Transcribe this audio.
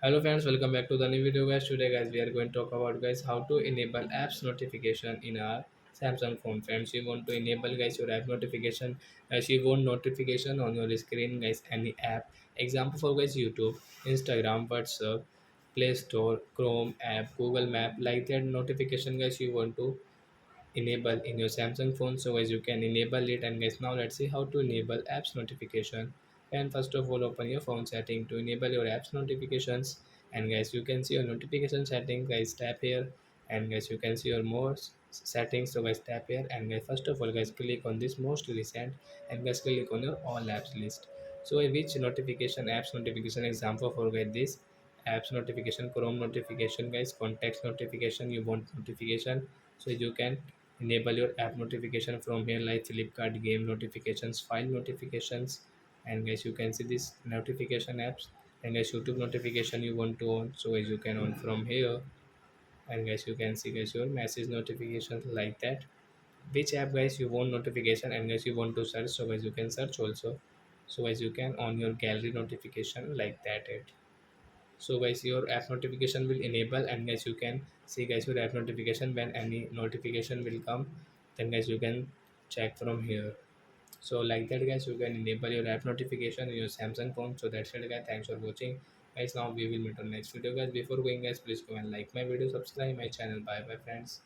Hello friends, welcome back to the new video guys. Today guys we are going to talk about guys how to enable apps notification in our Samsung phone. Friends, you want to enable guys your app notification as you want notification on your screen guys any app. Example for guys YouTube, Instagram, WhatsApp, Play Store, Chrome app, Google Map, like that notification guys you want to enable in your Samsung phone. So as you can enable it, and guys now let's see how to enable apps notification. And first of all open your phone setting to enable your apps notifications, and guys you can see your notification setting. Guys tap here, and guys you can see your more settings. So guys tap here, and guys first of all guys click on this most recent, and guys click on your all apps list. So which notification apps notification example for guys this apps notification, Chrome notification guys, contacts notification you want notification. So you can enable your app notification from here like Flipkart game notifications, file notifications, and guys you can see this notification apps, and guys YouTube notification you want to on. So guys you can on from here, and guys you can see guys your message notifications like that. Which app guys you want notification, and guys you want to search, so guys you can search also. So guys you can on your gallery notification like that it. So guys your app notification will enable, and guys you can see guys your app notification when any notification will come, then guys you can check from here. So like that guys you can enable your app notification in your Samsung phone. So that's it guys, thanks for watching guys. Now we will meet on next video guys. Before going guys, please go and like my video, subscribe my channel. Bye bye friends.